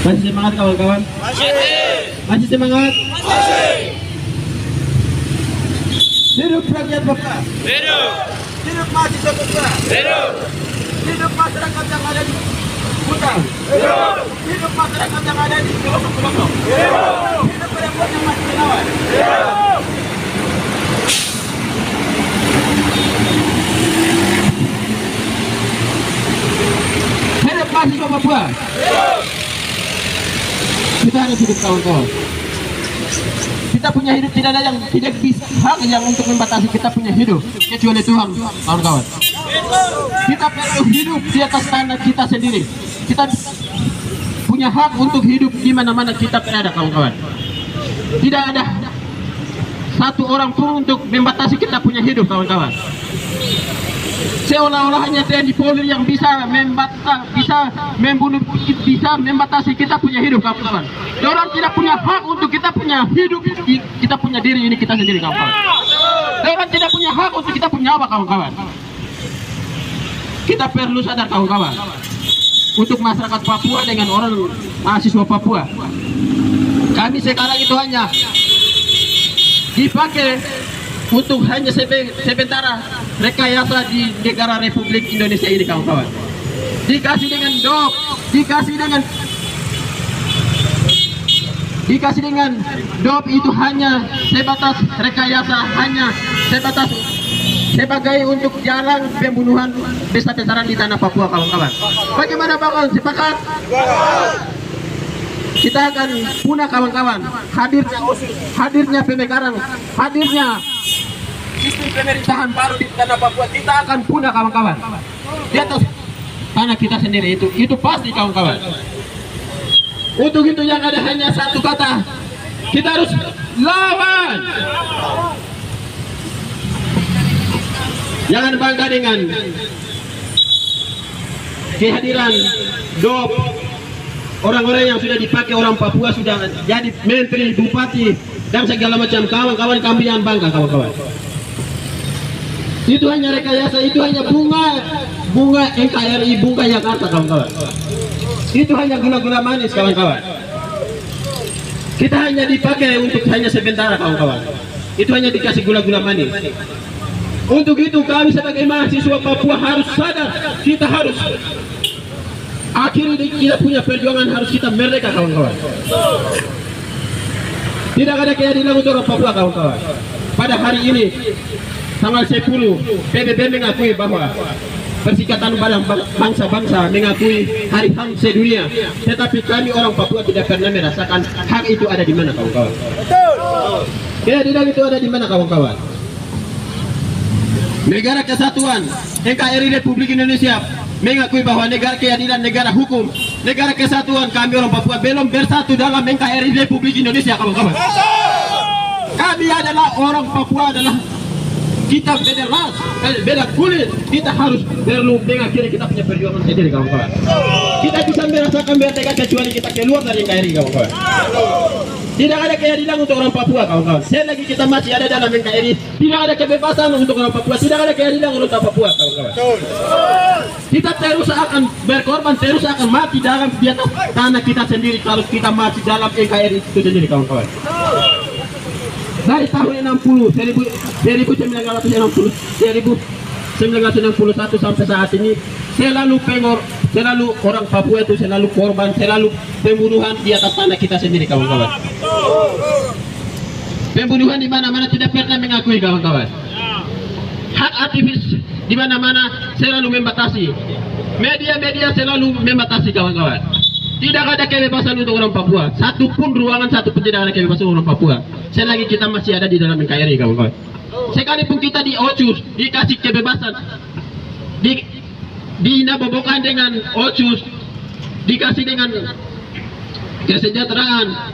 Masih semangat kawan-kawan? Masih semangat? Hidup rakyat Papua. Hidup mahasiswa Papua. Hidup masyarakat yang ada di hutan. Hidup masyarakat yang ada di pelosok-pelosok. Hidup perempuan yang masih menawan. Hidup mahasiswa Papua. Kita harus hidup kawan-kawan. Kita punya hidup, tidak ada yang tidak bisa hak yang untuk membatasi kita punya hidup kecuali Tuhan kawan-kawan. Kita perlu hidup di atas tanah kita sendiri. Kita punya hak untuk hidup di mana-mana kita berada kawan-kawan. Tidak ada satu orang pun untuk membatasi kita punya hidup kawan-kawan. Seolah-olah hanya TNI Polri yang bisa membunuh, bisa membatasi kita punya hidup kawan-kawan. Orang tidak punya hak untuk kita punya hidup, kita punya diri ini kita sendiri kawan-kawan. Orang tidak punya hak untuk kita punya apa kawan-kawan. Kita perlu sadar kawan-kawan. Untuk masyarakat Papua dengan orang mahasiswa Papua, kami sekarang itu hanya dipakai untuk hanya sementara rekayasa di negara Republik Indonesia ini kawan-kawan. Dikasih dengan dop, dikasih dengan dop itu hanya sebatas rekayasa, hanya sebatas sebagai untuk jarang pembunuhan besar-besaran di tanah Papua kawan-kawan. Bagaimana kawan? Sepakat? Kita akan punah kawan-kawan. Hadirnya pemekaran, hadirnya sistem pemerintahan baru di tanah Papua, kita akan punah kawan-kawan. Di atas tanah kita sendiri itu pasti kawan-kawan. Untuk itu yang ada hanya satu kata, kita harus lawan. Jangan bangga dengan kehadiran dop orang-orang yang sudah dipakai orang Papua, sudah jadi menteri, bupati dan segala macam. Kawan-kawan kami yang bangga kawan-kawan. Itu hanya rekayasa, itu hanya bunga NKRI, bunga Jakarta kawan-kawan. Itu hanya gula-gula manis kawan-kawan. Kita hanya dipakai untuk hanya sementara kawan-kawan. Itu hanya dikasih gula-gula manis. Untuk itu kami sebagai mahasiswa Papua harus sadar, kita harus akhirnya kita punya perjuangan, harus kita merdeka kawan-kawan. Tidak ada keadilan untuk orang Papua kawan-kawan. Pada hari ini tanggal 10 PBB mengakui bahwa Persikatan Bangsa-Bangsa mengakui Hari HAM sedunia, tetapi kami orang Papua tidak pernah merasakan hak itu ada di mana kawan-kawan. Keadilan itu ada di mana kawan-kawan? Negara Kesatuan NKRI Republik Indonesia mengakui bahwa negara keadilan, negara hukum, negara kesatuan. Kami orang Papua belum bersatu dalam NKRI Republik Indonesia kawan-kawan. Kami adalah orang Papua, adalah kita beda ras, beda kulit. Kita harus perlu mengakhiri kita punya perjuangan sendiri kawan-kawan. Kita bisa merasakan merdeka kecuali kita keluar dari NKRI kawan-kawan. Tidak ada keadilan untuk orang Papua kawan-kawan. Selagi kita masih ada dalam NKRI, tidak ada kebebasan untuk orang Papua, tidak ada keadilan untuk orang Papua kawan-kawan. Kita terus akan berkorban, terus akan mati dalam di atas tanah kita sendiri kalau kita mati dalam NKRI itu sendiri kawan-kawan. Dari tahun 1961 sampai saat ini selalu orang Papua itu selalu korban, selalu pembunuhan di atas tanah kita sendiri kawan-kawan. Pembunuhan di mana-mana tidak pernah mengakui kawan-kawan. Hak aktivis di mana-mana selalu membatasi. Media-media selalu membatasi kawan-kawan. Tidak ada kebebasan untuk orang Papua. Satu pun ruangan, satu pun tidak ada kebebasan orang Papua. Selagi kita masih ada di dalam NKRI kawan-kawan. Sekalipun kita di OCUS dikasih kebebasan, dinabobokan dengan OCUS, dikasih dengan kesejahteraan,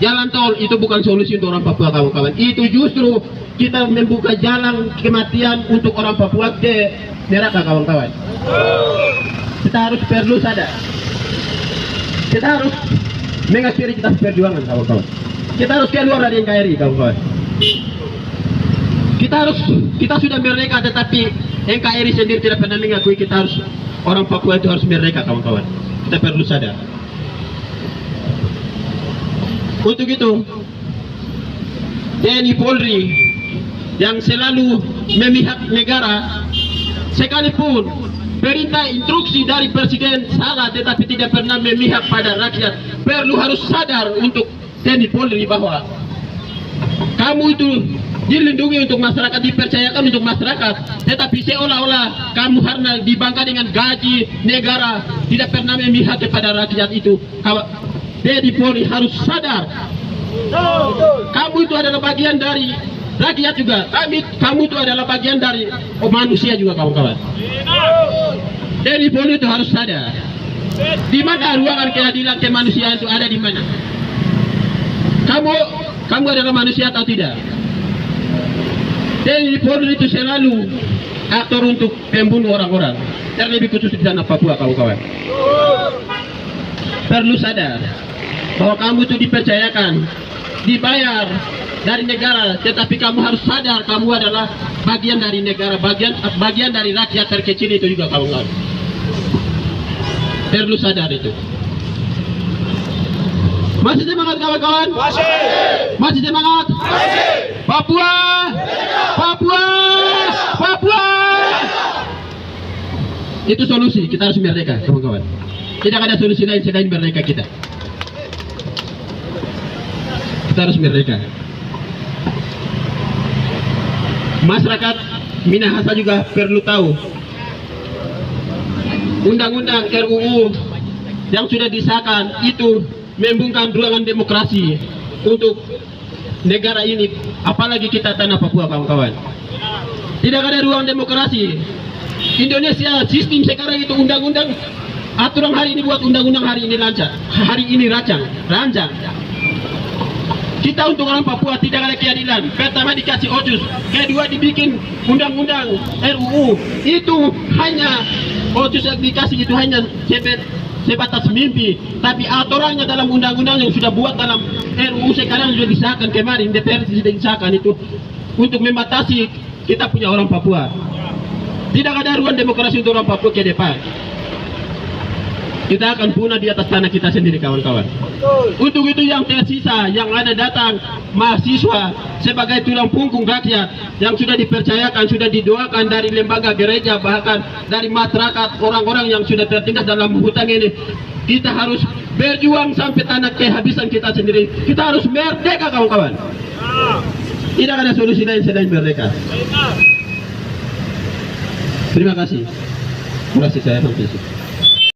jalan tol, itu bukan solusi untuk orang Papua kawan-kawan. Itu justru kita membuka jalan kematian untuk orang Papua ke neraka kawan-kawan. Kita harus perlu sadar. Kita harus mengakhiri kita perjuangan kawan-kawan. Kita harus keluar dari NKRI kawan-kawan. Kita sudah merdeka, tetapi NKRI sendiri tidak pernah mengakui kita harus, orang Papua itu harus merdeka kawan-kawan. Kita perlu sadar. Untuk itu, TNI Polri yang selalu memihak negara, sekalipun perintah instruksi dari presiden salah tetapi tidak pernah memihak pada rakyat, perlu harus sadar untuk TNI Polri bahwa kamu itu dilindungi untuk masyarakat, dipercayakan untuk masyarakat, tetapi seolah-olah kamu karena dibangga dengan gaji negara tidak pernah memihak kepada rakyat itu. TNI Polri harus sadar, kamu itu adalah bagian dari rakyat juga. Kamu itu adalah bagian dari manusia juga, kawan-kawan. TNI Polri itu harus sadar. Di mana ruangan keadilan kemanusiaan itu ada di mana? Kamu adalah manusia atau tidak? TNI Polri itu selalu aktor untuk membunuh orang-orang, terlebih khusus di tanah Papua, kawan-kawan. Perlu sadar bahwa kamu itu dipercayakan, dibayar dari negara, tetapi kamu harus sadar kamu adalah bagian dari negara, bagian dari rakyat terkecil itu juga, kawan-kawan. Perlu sadar itu. Masih semangat, kawan-kawan? Masih semangat? Papua! Papua! Papua! Itu solusi, kita harus merdeka, kawan-kawan. Tidak ada solusi lain selain merdeka kita. Kita harus merdeka. Masyarakat Minahasa juga perlu tahu undang-undang RUU yang sudah disahkan itu membungkam ruangan demokrasi untuk negara ini, apalagi kita tanah Papua, kawan-kawan. Tidak ada ruang demokrasi. Indonesia sistem sekarang itu undang-undang, aturan hari ini buat undang-undang, hari ini rancang. Kita untuk orang Papua tidak ada keadilan. Pertama dikasih otsus, kedua dibikin undang-undang RUU. Itu hanya otsus yang dikasih itu hanya sebatas mimpi, tapi aturannya dalam undang-undang yang sudah buat dalam RUU sekarang sudah disahkan kemarin, DPR sudah disahkan itu untuk membatasi kita punya orang Papua. Tidak ada ruang demokrasi untuk orang Papua ke depan. Kita akan punah di atas tanah kita sendiri, kawan-kawan. Untuk itu yang tersisa, yang ada datang mahasiswa sebagai tulang punggung rakyat yang sudah dipercayakan, sudah didoakan dari lembaga gereja, bahkan dari masyarakat, orang-orang yang sudah tertindas dalam hutang ini. Kita harus berjuang sampai tanah kehabisan kita sendiri. Kita harus merdeka, kawan-kawan. Tidak ada solusi lain selain merdeka. Terima kasih. Terima kasih, saya sampai sini.